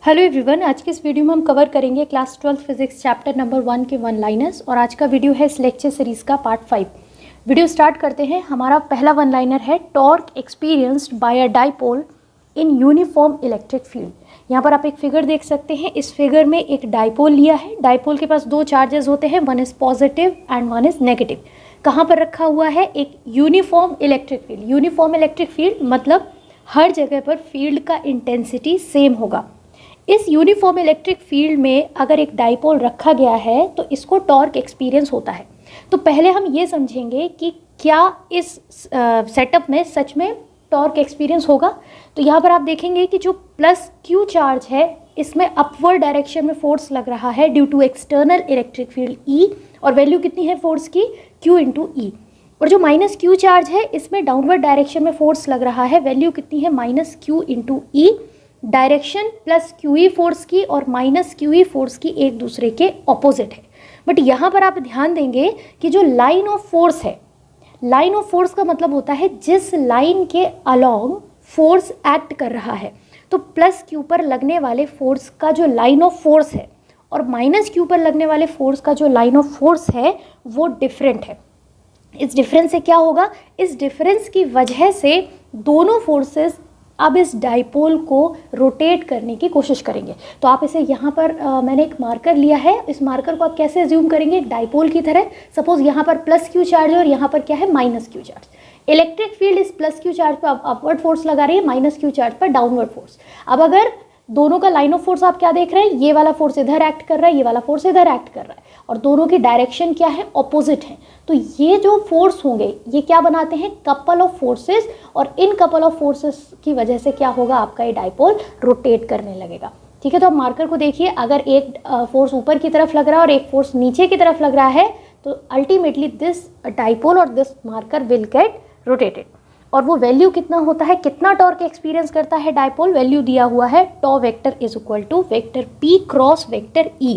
Hello everyone, आज के इस वीडियो में हम कवर करेंगे क्लास 12 फिजिक्स चैप्टर नंबर 1 के वन लाइनर्स और आज का वीडियो है इस लेक्चर सीरीज का पार्ट 5। वीडियो स्टार्ट करते हैं। हमारा पहला वन लाइनर है torque experienced by a dipole in uniform electric field. यहाँ पर आप एक फिगर देख सकते हैं। इस फिगर में एक डाइपोल लिया है। डाइपोल के पास दो चार्जेस होते हैं, one is positive and one is negative. कहाँ पर रखा हुआ है? एक uniform electric field. Uniform electric field मतलब हर जगह पर फील्ड का इंटेंसिटी सेम होगा। इस यूनिफॉर्म इलेक्ट्रिक फील्ड में अगर एक डाइपोल रखा गया है तो इसको टॉर्क एक्सपीरियंस होता है। तो पहले हम ये समझेंगे कि क्या इस सेटअप में सच में टॉर्क एक्सपीरियंस होगा। तो यहाँ पर आप देखेंगे कि जो प्लस क्यू चार्ज है इसमें अपवर्ड डायरेक्शन में फोर्स लग रहा है due to external electric field E, और वैल्यू कितनी है फोर्स की? Q into E. और जो माइनस क्यू चार्ज है इसमें डाउनवर्ड डायरेक्शन में फोर्स लग रहा है, वैल्यू कितनी है? माइनस क्यू इंटू ई। डायरेक्शन प्लस क्यूई फोर्स की और माइनस क्यूई फोर्स की एक दूसरे के ऑपोजिट है। बट यहाँ पर आप ध्यान देंगे कि जो लाइन ऑफ फोर्स है, लाइन ऑफ फोर्स का मतलब होता है जिस लाइन के अलोंग फोर्स एक्ट कर रहा है। तो प्लस क्यू पर लगने वाले फोर्स का जो लाइन ऑफ फोर्स है और माइनस क्यू पर लगने वाले फोर्स का जो लाइन ऑफ फोर्स है वो डिफरेंट है। इस डिफरेंस से क्या होगा? इस डिफरेंस की वजह से दोनों फोर्सेस अब इस डाइपोल को रोटेट करने की कोशिश करेंगे। तो आप इसे यहाँ पर मैंने एक मार्कर लिया है। इस मार्कर को आप कैसे अज्यूम करेंगे? एक डाइपोल की तरह। सपोज यहाँ पर प्लस क्यू चार्ज है और यहाँ पर क्या है? Minus q charge. Electric field इस प्लस क्यू चार्ज पर अपवर्ड फोर्स लगा रही है, माइनस क्यू चार्ज पर डाउनवर्ड फोर्स। अब अगर दोनों का लाइन ऑफ फोर्स आप क्या देख रहे हैं? ये वाला फोर्स इधर एक्ट कर रहा है, ये वाला फोर्स इधर एक्ट कर रहा है, और दोनों की डायरेक्शन क्या है? ऑपोजिट है। तो ये जो फोर्स होंगे ये क्या बनाते हैं? कपल ऑफ फोर्सेस, और इन कपल ऑफ फोर्सेस की वजह से क्या होगा? आपका ये डाइपोल रोटेट करने लगेगा। ठीक है, तो आप मार्कर को देखिए। अगर एक फोर्स ऊपर की तरफ लग रहा है और एक फोर्स नीचे की तरफ लग रहा है तो अल्टीमेटली दिस डाइपोल और this marker will get rotated. और वो वैल्यू कितना होता है? कितना टॉर्क एक्सपीरियंस करता है डाइपोल? वैल्यू दिया हुआ है tau vector is equal to vector P cross vector E.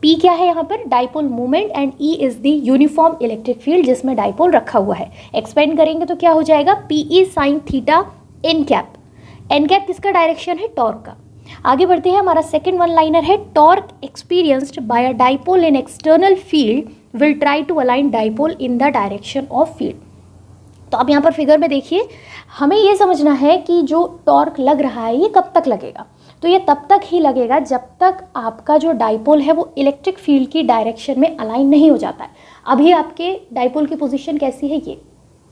P क्या है यहाँ पर? Dipole moment, and E is the uniform electric field जिसमें डाइपोल रखा हुआ है। एक्सपेंड करेंगे तो क्या हो जाएगा? P E sine theta N cap. N cap किसका डायरेक्शन है? टॉर्क का। आगे बढ़ते हैं। हमारा सेकेंड वन लाइनर है torque experienced by a dipole in external field will try to align dipole in the direction of field. तो अब यहाँ पर फिगर में देखिए, हमें ये समझना है कि जो टॉर्क लग रहा है ये कब तक लगेगा। तो ये तब तक ही लगेगा जब तक आपका जो डाइपोल है वो इलेक्ट्रिक फील्ड की डायरेक्शन में अलाइन नहीं हो जाता है। अभी आपके डाइपोल की पोजीशन कैसी है? ये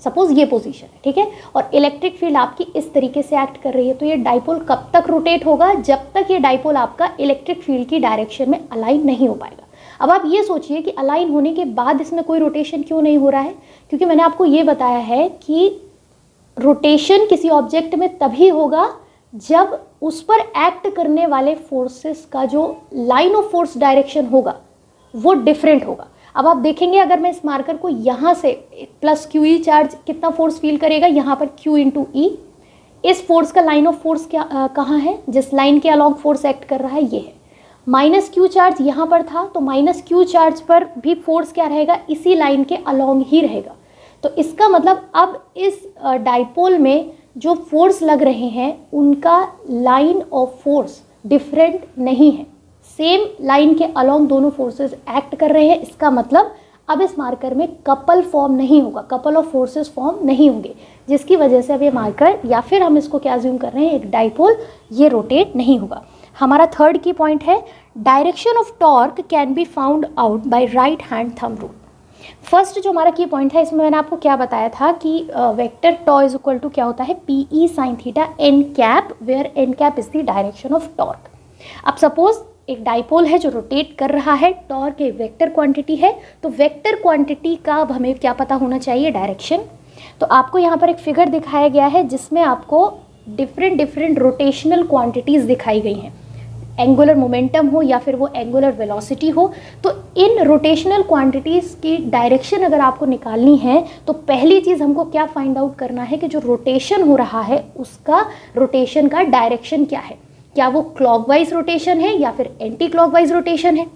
सपोज ये पोजीशन है, ठीक है, और इलेक्ट्रिक फील्ड आपकी इस तरीके से एक्ट कर रही है। तो ये डाइपोल कब तक रोटेट होगा? जब तक ये डाइपोल आपका इलेक्ट्रिक फील्ड की डायरेक्शन में अलाइन नहीं हो पाएगा। अब आप ये सोचिए कि अलाइन होने के बाद इसमें कोई रोटेशन क्यों नहीं हो रहा है? क्योंकि मैंने आपको ये बताया है कि रोटेशन किसी ऑब्जेक्ट में तभी होगा जब उस पर एक्ट करने वाले फोर्सेस का जो लाइन ऑफ फोर्स डायरेक्शन होगा वो डिफरेंट होगा। अब आप देखेंगे, अगर मैं इस मार्कर को यहाँ से प्लस क्यू ई चार्ज कितना फोर्स फील करेगा? यहाँ पर क्यू इंटू ई। इस फोर्स का लाइन ऑफ फोर्स क्या कहाँ है? जिस लाइन के अलॉन्ग फोर्स एक्ट कर रहा है ये है। माइनस क्यू चार्ज यहाँ पर था, तो माइनस क्यू चार्ज पर भी फोर्स क्या रहेगा? इसी लाइन के अलॉन्ग ही रहेगा। तो इसका मतलब अब इस डाइपोल में जो फोर्स लग रहे हैं उनका लाइन ऑफ फोर्स डिफरेंट नहीं है, सेम लाइन के अलॉन्ग दोनों फोर्सेस एक्ट कर रहे हैं। इसका मतलब अब इस मार्कर में कपल फॉर्म नहीं होगा, कपल ऑफ फोर्सेस फॉर्म नहीं होंगे, जिसकी वजह से अब ये मार्कर, या फिर हम इसको क्या अज्यूम कर रहे हैं, एक डाइपोल, ये रोटेट नहीं होगा। हमारा थर्ड की पॉइंट है direction of torque can be found out by right hand thumb rule. First जो हमारा की पॉइंट है इसमें मैंने आपको क्या बताया था कि vector tau is equal to क्या होता है? P E sine theta N cap, where n cap is the direction of torque. अब सपोज एक डाइपोल है जो रोटेट कर रहा है, टॉर्क एक वेक्टर क्वांटिटी है, तो वेक्टर क्वांटिटी का अब हमें क्या पता होना चाहिए? डायरेक्शन। तो आपको यहाँ पर एक फिगर दिखाया गया है जिसमें आपको डिफरेंट रोटेशनल क्वांटिटीज़ दिखाई गई हैं। एंगुलर मोमेंटम हो या फिर वो एंगुलर वेलोसिटी हो, तो इन रोटेशनल क्वांटिटीज़ की डायरेक्शन अगर आपको निकालनी है तो पहली चीज़ हमको क्या फाइंड आउट करना है कि जो रोटेशन हो रहा है उसका रोटेशन का डायरेक्शन क्या है। क्या वो क्लॉकवाइज रोटेशन है या फिर एंटी क्लॉकवाइज रोटेशन है?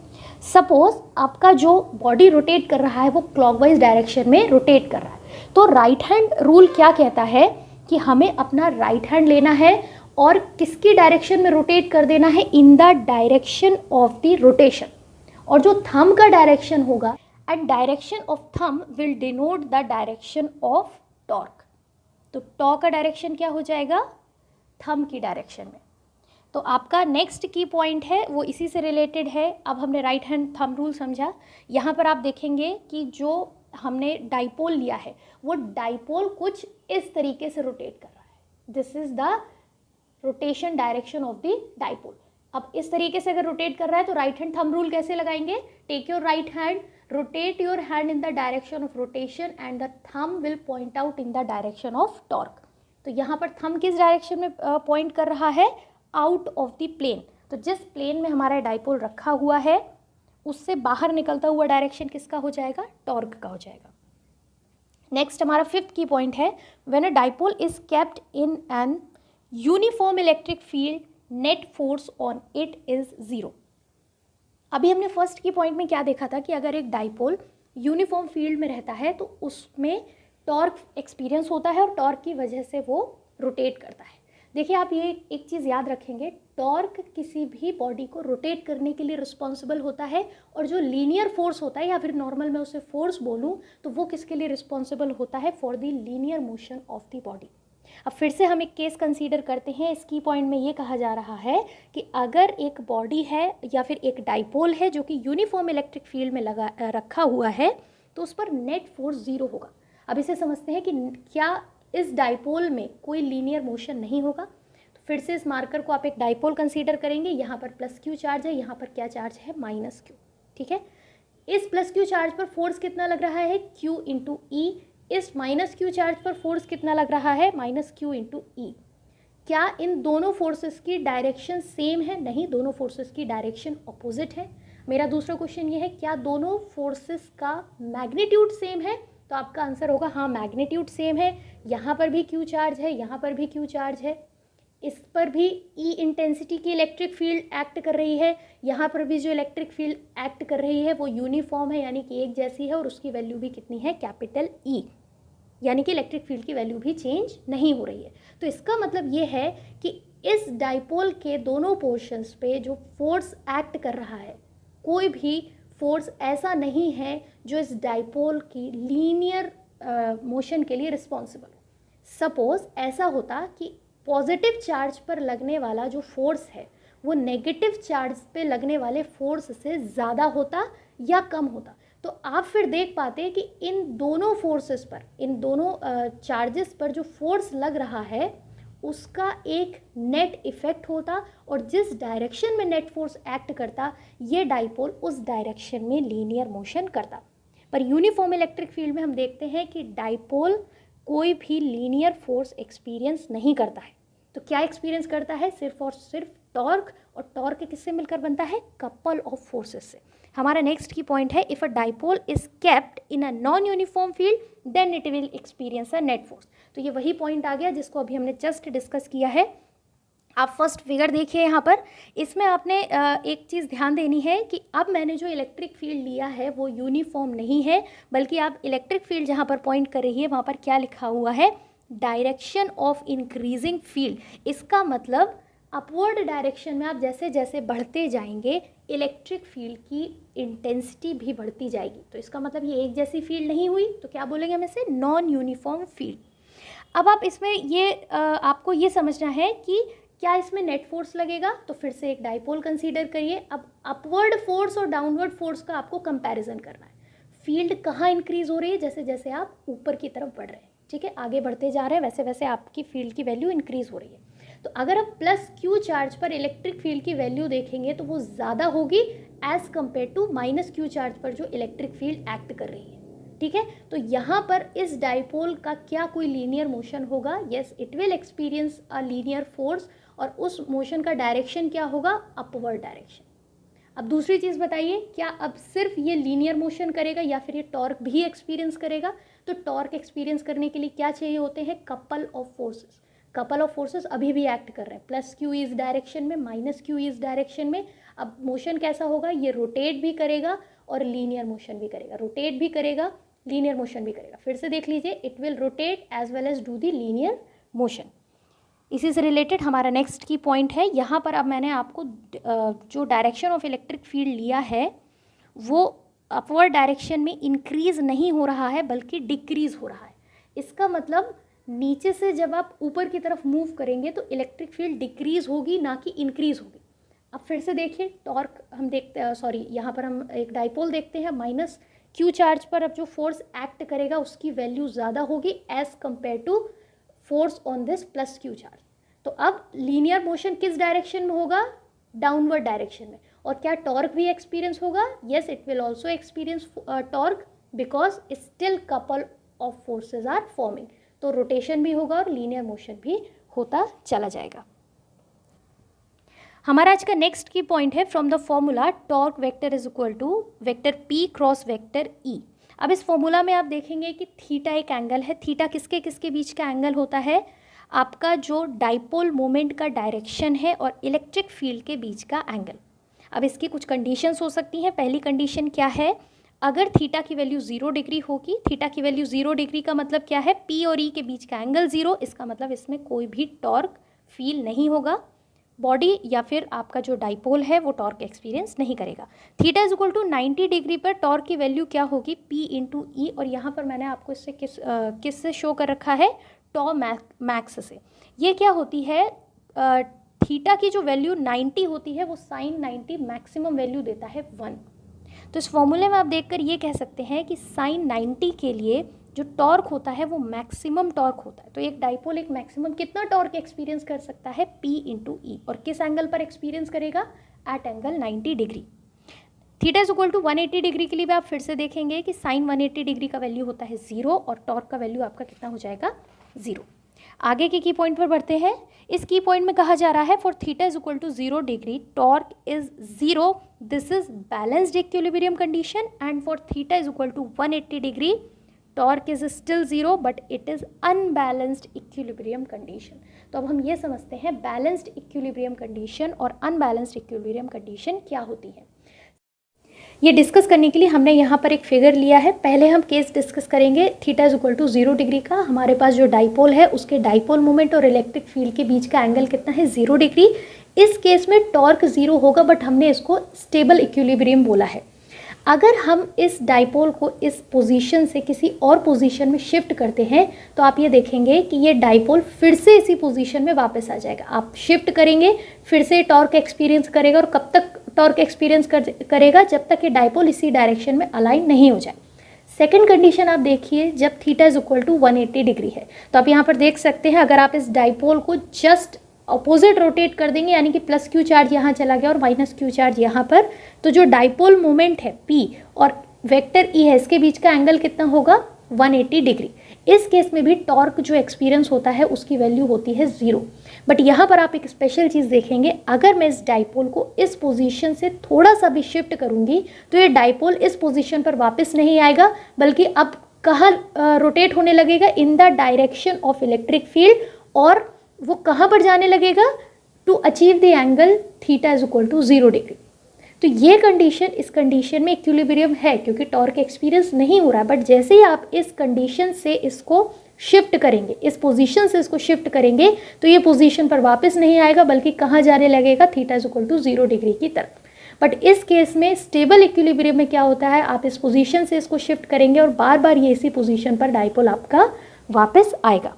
सपोज आपका जो बॉडी रोटेट कर रहा है वो क्लॉकवाइज डायरेक्शन में रोटेट कर रहा है, तो राइट हैंड रूल क्या कहता है कि हमें अपना राइट हैंड लेना है और किसकी डायरेक्शन में रोटेट कर देना है, इन the direction of the rotation. और जो थंब का डायरेक्शन होगा, and direction of thumb will denote the direction of torque. तो टॉर्क का डायरेक्शन क्या हो जाएगा, थंब की डायरेक्शन में। तो आपका नेक्स्ट की पॉइंट है वो इसी से रिलेटेड है। अब हमने राइट हैंड थंब रूल समझा। यहाँ पर आप देखेंगे कि जो हमने डाइपोल लिया है वो डाइपोल कुछ इस तरीके से रोटेट कर रहा है। This is the rotation direction of the dipole. अब इस तरीके से अगर रोटेट कर रहा है तो राइट हैंड थंब रूल कैसे लगाएंगे, take your right hand, rotate your hand in the direction of rotation and the thumb will point out in the direction of torque. तो यहाँ पर थंब किस डायरेक्शन में पॉइंट कर रहा है, आउट ऑफ द प्लेन। तो जिस प्लेन में हमारा डाइपोल रखा हुआ है उससे बाहर निकलता हुआ डायरेक्शन किसका हो जाएगा, टॉर्क का हो जाएगा। नेक्स्ट हमारा फिफ्थ की पॉइंट है, when a dipole is kept in an uniform electric field net force on it is zero. अभी हमने फर्स्ट की पॉइंट में क्या देखा था कि अगर एक डाइपोल यूनिफॉर्म फील्ड में रहता है तो उसमें टॉर्क एक्सपीरियंस होता है और टॉर्क की वजह से वो रोटेट करता है। देखिए आप ये एक चीज़ याद रखेंगे, टॉर्क किसी भी बॉडी को रोटेट करने के लिए रिस्पॉन्सिबल होता है, और जो लीनियर फोर्स होता है या फिर नॉर्मल मैं उसे फोर्स बोलूँ तो वो किसके लिए रिस्पॉन्सिबल होता है, for the linear motion of the body. अब फिर से हम एक केस कंसीडर करते हैं। इस की पॉइंट में ये कहा जा रहा है कि अगर एक बॉडी है या फिर एक डाइपोल है जो कि यूनिफॉर्म इलेक्ट्रिक फील्ड में रखा हुआ है तो उस पर नेट फोर्स जीरो होगा। अब इसे समझते हैं कि क्या इस डाइपोल में कोई लीनियर मोशन नहीं होगा। तो फिर से इस मार्कर को आप एक डाइपोल कंसीडर करेंगे, यहाँ पर प्लस क्यू चार्ज है, यहाँ पर क्या चार्ज है, माइनस क्यू। ठीक है, इस प्लस क्यू चार्ज पर फोर्स कितना लग रहा है, क्यू इंटू ई। इस माइनस क्यू चार्ज पर फोर्स कितना लग रहा है, माइनस क्यू इंटू ई। क्या इन दोनों फोर्सेस की डायरेक्शन सेम है, नहीं, दोनों फोर्सेस की डायरेक्शन अपोजिट है। मेरा दूसरा क्वेश्चन ये है, क्या दोनों फोर्सेस का मैग्नीट्यूड सेम है, तो आपका आंसर होगा हाँ मैग्नीट्यूड सेम है। यहाँ पर भी क्यू चार्ज है, यहाँ पर भी क्यू चार्ज है, इस पर भी ई इंटेंसिटी की इलेक्ट्रिक फील्ड एक्ट कर रही है, यहाँ पर भी जो इलेक्ट्रिक फील्ड एक्ट कर रही है वो यूनिफॉर्म है, यानी कि एक जैसी है, और उसकी वैल्यू भी कितनी है, कैपिटल ई, यानी कि इलेक्ट्रिक फील्ड की वैल्यू भी चेंज नहीं हो रही है। तो इसका मतलब ये है कि इस डाइपोल के दोनों पोर्शंस पे जो फोर्स एक्ट कर रहा है, कोई भी फोर्स ऐसा नहीं है जो इस डाइपोल की लीनियर मोशन के लिए रिस्पॉन्सिबल हो। सपोज ऐसा होता कि पॉजिटिव चार्ज पर लगने वाला जो फोर्स है वो नेगेटिव चार्ज पे लगने वाले फोर्स से ज़्यादा होता या कम होता, तो आप फिर देख पाते कि इन दोनों फोर्सेस पर, इन दोनों चार्जेस पर जो फोर्स लग रहा है उसका एक नेट इफेक्ट होता, और जिस डायरेक्शन में नेट फोर्स एक्ट करता ये डाइपोल उस डायरेक्शन में लीनियर मोशन करता। पर यूनिफॉर्म इलेक्ट्रिक फील्ड में हम देखते हैं कि डाइपोल कोई भी लीनियर फोर्स एक्सपीरियंस नहीं करता है। तो क्या एक्सपीरियंस करता है, सिर्फ और सिर्फ टॉर्क, और टॉर्क किससे मिलकर बनता है, कपल ऑफ फोर्सेस से। हमारा नेक्स्ट की पॉइंट है, if a dipole is kept in a non uniform field then it will experience a net force. तो ये वही पॉइंट आ गया जिसको अभी हमने जस्ट डिस्कस किया है। आप फर्स्ट फिगर देखिए यहाँ पर, इसमें आपने एक चीज़ ध्यान देनी है कि अब मैंने जो इलेक्ट्रिक फील्ड लिया है वो यूनिफॉर्म नहीं है, बल्कि आप इलेक्ट्रिक फील्ड जहाँ पर पॉइंट कर रही है वहाँ पर क्या लिखा हुआ है, डायरेक्शन ऑफ इंक्रीजिंग फील्ड। इसका मतलब अपवर्ड डायरेक्शन में आप जैसे जैसे बढ़ते जाएंगे इलेक्ट्रिक फील्ड की इंटेंसिटी भी बढ़ती जाएगी। तो इसका मतलब ये एक जैसी फील्ड नहीं हुई, तो क्या बोलेंगे हम इसे, नॉन यूनिफॉर्म फील्ड। अब आप इसमें ये आपको ये समझना है कि क्या इसमें नेट फोर्स लगेगा, तो फिर से एक डाइपोल कंसीडर करिए। अब अपवर्ड फोर्स और डाउनवर्ड फोर्स का आपको कंपैरिजन करना है। फील्ड कहाँ इंक्रीज हो रही है, जैसे जैसे आप ऊपर की तरफ बढ़ रहे हैं, ठीक है, आगे बढ़ते जा रहे हैं, वैसे वैसे आपकी फील्ड की वैल्यू इंक्रीज हो रही है। तो अगर आप प्लस क्यू चार्ज पर इलेक्ट्रिक फील्ड की वैल्यू देखेंगे तो वो ज़्यादा होगी as compare to minus q charge पर जो इलेक्ट्रिक फील्ड एक्ट कर रही है। ठीक है, तो यहाँ पर इस डाइपोल का क्या कोई लीनियर मोशन होगा, yes it will experience a linear force, और उस मोशन का डायरेक्शन क्या होगा, अपवर्ड डायरेक्शन। अब दूसरी चीज़ बताइए, क्या अब सिर्फ ये लीनियर मोशन करेगा या फिर ये टॉर्क भी एक्सपीरियंस करेगा, तो टॉर्क एक्सपीरियंस करने के लिए क्या चाहिए होते हैं, couple of forces. Couple of forces अभी भी एक्ट कर रहे हैं, प्लस क्यू इस डायरेक्शन में, माइनस क्यू इस डायरेक्शन में। अब मोशन कैसा होगा, ये रोटेट भी करेगा और लीनियर मोशन भी करेगा, रोटेट भी करेगा, लीनियर मोशन भी करेगा। फिर से देख लीजिए, it will rotate as well as do the linear motion. इसी से रिलेटेड हमारा नेक्स्ट की पॉइंट है, यहाँ पर अब मैंने आपको जो डायरेक्शन ऑफ इलेक्ट्रिक फील्ड लिया है वो अपवर्ड डायरेक्शन में इंक्रीज़ नहीं हो रहा है बल्कि डिक्रीज़ हो रहा है। इसका मतलब नीचे से जब आप ऊपर की तरफ मूव करेंगे तो इलेक्ट्रिक फील्ड डिक्रीज़ होगी ना कि इंक्रीज़ होगी। अब फिर से देखिए टॉर्क हम देखते हैं, सॉरी यहाँ पर हम एक डाइपोल देखते हैं, माइनस क्यू चार्ज पर अब जो फोर्स एक्ट करेगा उसकी वैल्यू ज़्यादा होगी as compare to force on this plus q charge. तो अब लीनियर मोशन किस डायरेक्शन में होगा? डाउनवर्ड डायरेक्शन में। और क्या टॉर्क भी एक्सपीरियंस होगा? Yes, it will also experience torque because still couple of forces are forming. तो रोटेशन भी होगा और लीनियर मोशन भी होता चला जाएगा। हमारा आज का नेक्स्ट की पॉइंट है from the formula torque vector is equal to vector P cross vector E. अब इस फॉर्मूला में आप देखेंगे कि थीटा एक एंगल है। थीटा किसके किसके बीच का एंगल होता है? आपका जो डाइपोल मोमेंट का डायरेक्शन है और इलेक्ट्रिक फील्ड के बीच का एंगल। अब इसकी कुछ कंडीशंस हो सकती हैं। पहली कंडीशन क्या है? अगर थीटा की वैल्यू 0 डिग्री होगी, थीटा की वैल्यू 0 डिग्री का मतलब क्या है? पी और ई के बीच का एंगल 0, इसका मतलब इसमें कोई भी टॉर्क फील नहीं होगा। बॉडी या फिर आपका जो डाइपोल है वो टॉर्क एक्सपीरियंस नहीं करेगा। Theta is equal to 90 degree पर टॉर्क की वैल्यू क्या होगी? P into E. और यहाँ पर मैंने आपको इससे किस से शो कर रखा है? टॉ मैक्स से। ये क्या होती है? थीटा की जो वैल्यू 90 होती है वो साइन 90 मैक्सिमम वैल्यू देता है 1। तो इस फॉर्मूले में आप देखकर ये कह सकते हैं कि साइन 90 के लिए जो टॉर्क होता है वो मैक्सिमम टॉर्क होता है। तो एक डाइपोल एक मैक्सिमम कितना टॉर्क एक्सपीरियंस कर सकता है? P into E. और किस एंगल पर एक्सपीरियंस करेगा? At angle 90 degree. Theta is equal to 180 degree के लिए भी आप फिर से देखेंगे कि साइन 180 डिग्री का वैल्यू होता है 0 और टॉर्क का वैल्यू आपका कितना हो जाएगा? 0। आगे के की पॉइंट पर बढ़ते हैं। इस की पॉइंट में कहा जा रहा है for theta is equal to 0 degree torque is 0, this is balanced equilibrium condition. And for theta is equal to 180 degree torque is still 0 but it is unbalanced equilibrium condition. तो अब हम ये समझते हैं बैलेंस्ड इक्विलिब्रियम कंडीशन और unbalanced equilibrium condition क्या होती है। ये डिस्कस करने के लिए हमने यहाँ पर एक फिगर लिया है। पहले हम केस डिस्कस करेंगे theta is equal to 0 degree का। हमारे पास जो डाइपोल है उसके डाइपोल मोमेंट और इलेक्ट्रिक फील्ड के बीच का एंगल कितना है? 0 डिग्री। इस केस में टॉर्क 0 होगा बट हमने इसको स्टेबल इक्विलिब्रियम बोला है। अगर हम इस डाइपोल को इस पोजीशन से किसी और पोजीशन में शिफ्ट करते हैं तो आप ये देखेंगे कि ये डाइपोल फिर से इसी पोजीशन में वापस आ जाएगा। आप शिफ्ट करेंगे फिर से टॉर्क एक्सपीरियंस करेगा। और कब तक टॉर्क एक्सपीरियंस करेगा? जब तक ये डाइपोल इसी डायरेक्शन में अलाइन नहीं हो जाए। सेकंड कंडीशन आप देखिए, जब theta is equal to 180 degree है तो आप यहाँ पर देख सकते हैं अगर आप इस डाइपोल को जस्ट अपोजिट रोटेट कर देंगे, यानी कि प्लस क्यू चार्ज यहाँ चला गया और माइनस क्यू चार्ज यहाँ पर, तो जो डाइपोल मोमेंट है P और वेक्टर E है इसके बीच का एंगल कितना होगा? 180 डिग्री। इस केस में भी टॉर्क जो एक्सपीरियंस होता है उसकी वैल्यू होती है 0। बट यहाँ पर आप एक स्पेशल चीज़ देखेंगे, अगर मैं इस डाइपोल को इस पोजीशन से थोड़ा सा भी शिफ्ट करूँगी तो ये डाइपोल इस पोजीशन पर वापस नहीं आएगा बल्कि अब कहाँ रोटेट होने लगेगा? In the direction of electric field. और वो कहाँ पर जाने लगेगा? To achieve the angle theta is equal to 0 degree. तो ये कंडीशन, इस कंडीशन में इक्विलिब्रियम है क्योंकि टॉर्क एक्सपीरियंस नहीं हो रहा है। बट जैसे ही आप इस कंडीशन से इसको शिफ्ट करेंगे, इस पोजीशन से इसको शिफ्ट करेंगे तो ये पोजीशन पर वापस नहीं आएगा बल्कि कहाँ जाने लगेगा? Theta is equal to 0 degree की तरफ। बट इस केस में स्टेबल इक्विलिब्रियम में क्या होता है? आप इस पोजीशन से इसको शिफ्ट करेंगे और बार बार ये इसी पोजीशन पर डाइपोल आपका वापस आएगा।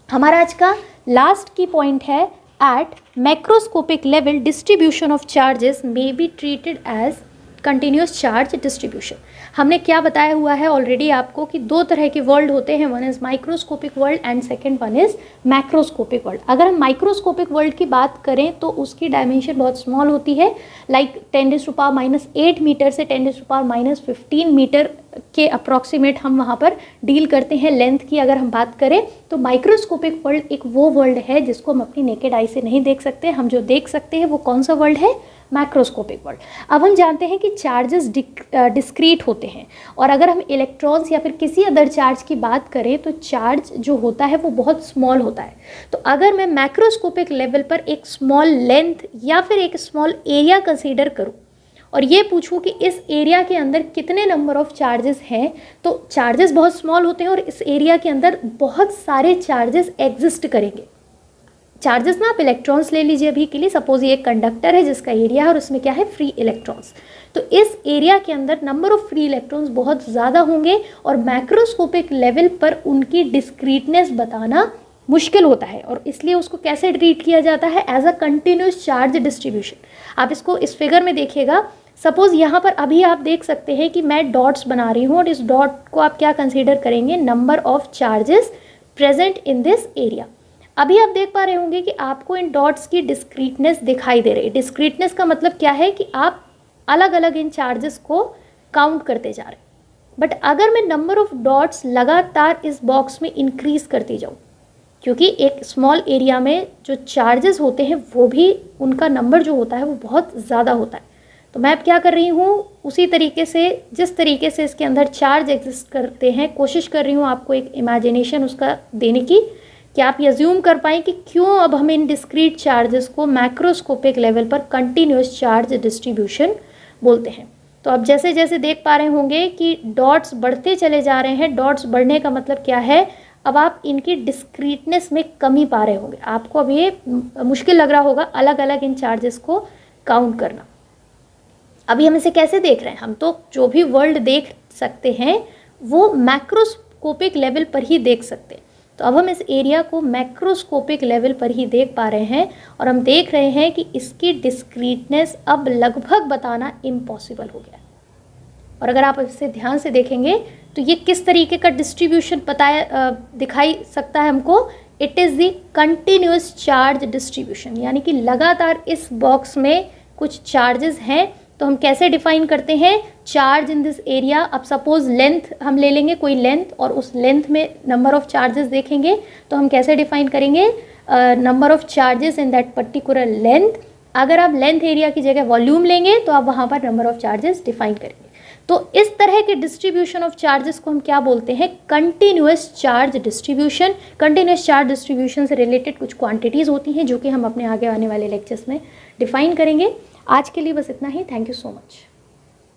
हमारा आज का लास्ट की पॉइंट है at macroscopic level distribution of charges may be treated as continuous charge distribution. हमने क्या बताया हुआ है ऑलरेडी आपको कि दो तरह के वर्ल्ड होते हैं, one is microscopic world and second one is macroscopic world. अगर हम माइक्रोस्कोपिक वर्ल्ड की बात करें तो उसकी डायमेंशन बहुत स्मॉल होती है, लाइक 10⁻⁻8 मीटर से 10⁻⁻15 मीटर के अप्रॉक्सीमेट हम वहाँ पर डील करते हैं लेंथ की। अगर हम बात करें तो माइक्रोस्कोपिक वर्ल्ड एक वो वर्ल्ड है जिसको हम अपनी नेकेड आई से नहीं देख सकते। हम जो देख सकते हैं वो कौन सा वर्ल्ड है? Macroscopic world. अब हम जानते हैं कि चार्जेस डिस्क्रीट होते हैं और अगर हम इलेक्ट्रॉन्स या फिर किसी अदर चार्ज की बात करें तो चार्ज जो होता है वो बहुत स्मॉल होता है। तो अगर मैं मैक्रोस्कोपिक लेवल पर एक स्मॉल लेंथ या फिर एक स्मॉल एरिया कंसीडर करूं और ये पूछूं कि इस एरिया के अंदर कितने नंबर ऑफ चार्जेस हैं, तो चार्जेस बहुत स्मॉल होते हैं और इस एरिया के अंदर बहुत सारे चार्जेस एग्जिस्ट करेंगे। चार्जेस ना आप इलेक्ट्रॉन्स ले लीजिए अभी के लिए। सपोज ये एक कंडक्टर है जिसका एरिया है और उसमें क्या है, फ्री इलेक्ट्रॉन्स। तो इस एरिया के अंदर नंबर ऑफ फ्री इलेक्ट्रॉन्स बहुत ज़्यादा होंगे और मैक्रोस्कोपिक लेवल पर उनकी डिस्क्रीटनेस बताना मुश्किल होता है, और इसलिए उसको कैसे ट्रीट किया जाता है, as a continuous charge distribution. आप इसको इस फिगर में देखिएगा। सपोज यहाँ पर अभी आप देख सकते हैं कि मैं डॉट्स बना रही हूँ और इस डॉट को आप क्या कंसीडर करेंगे, number of charges present in this area. अभी आप देख पा रहे होंगे कि आपको इन डॉट्स की डिस्क्रीटनेस दिखाई दे रही है। डिस्क्रीटनेस का मतलब क्या है कि आप अलग अलग इन चार्जेस को काउंट करते जा रहे हैं। बट अगर मैं नंबर ऑफ डॉट्स लगातार इस बॉक्स में इंक्रीज करती जाऊँ, क्योंकि एक स्मॉल एरिया में जो चार्जेस होते हैं वो भी उनका नंबर जो होता है वो बहुत ज़्यादा होता है। तो मैं अब क्या कर रही हूँ, उसी तरीके से जिस तरीके से इसके अंदर चार्ज एग्जिस्ट करते हैं, कोशिश कर रही हूँ आपको एक इमेजिनेशन उसका देने की, कि आप ये अज्यूम कर पाएँ कि क्यों अब हम इन डिस्क्रीट चार्जेस को मैक्रोस्कोपिक लेवल पर कंटिन्यूस चार्ज डिस्ट्रीब्यूशन बोलते हैं। तो अब जैसे जैसे देख पा रहे होंगे कि डॉट्स बढ़ते चले जा रहे हैं। डॉट्स बढ़ने का मतलब क्या है, अब आप इनकी डिस्क्रीटनेस में कमी पा रहे होंगे। आपको अब ये मुश्किल लग रहा होगा अलग अलग इन चार्जेस को काउंट करना। अभी हम इसे कैसे देख रहे हैं, हम तो जो भी वर्ल्ड देख सकते हैं वो मैक्रोस्कोपिक लेवल पर ही देख सकते हैं। तो अब हम इस एरिया को मैक्रोस्कोपिक लेवल पर ही देख पा रहे हैं और हम देख रहे हैं कि इसकी डिस्क्रीटनेस अब लगभग बताना इम्पॉसिबल हो गया। और अगर आप इसे ध्यान से देखेंगे तो ये किस तरीके का डिस्ट्रीब्यूशन दिखाई सकता है हमको। It is the continuous charge distribution, यानी कि लगातार इस बॉक्स में कुछ चार्जेस हैं। तो हम कैसे डिफाइन करते हैं चार्ज इन दिस एरिया। अब सपोज लेंथ हम ले लेंगे, कोई लेंथ, और उस लेंथ में नंबर ऑफ चार्जेस देखेंगे तो हम कैसे डिफाइन करेंगे, number of charges in that particular length. अगर आप लेंथ एरिया की जगह वॉल्यूम लेंगे तो आप वहाँ पर नंबर ऑफ चार्जेस डिफाइन करेंगे। तो इस तरह के डिस्ट्रीब्यूशन ऑफ चार्जेस को हम क्या बोलते हैं, continuous charge distribution. Continuous charge distribution से रिलेटेड कुछ क्वांटिटीज़ होती हैं जो कि हम अपने आगे आने वाले लेक्चर्स में डिफाइन करेंगे। आज के लिए बस इतना ही। Thank you so much.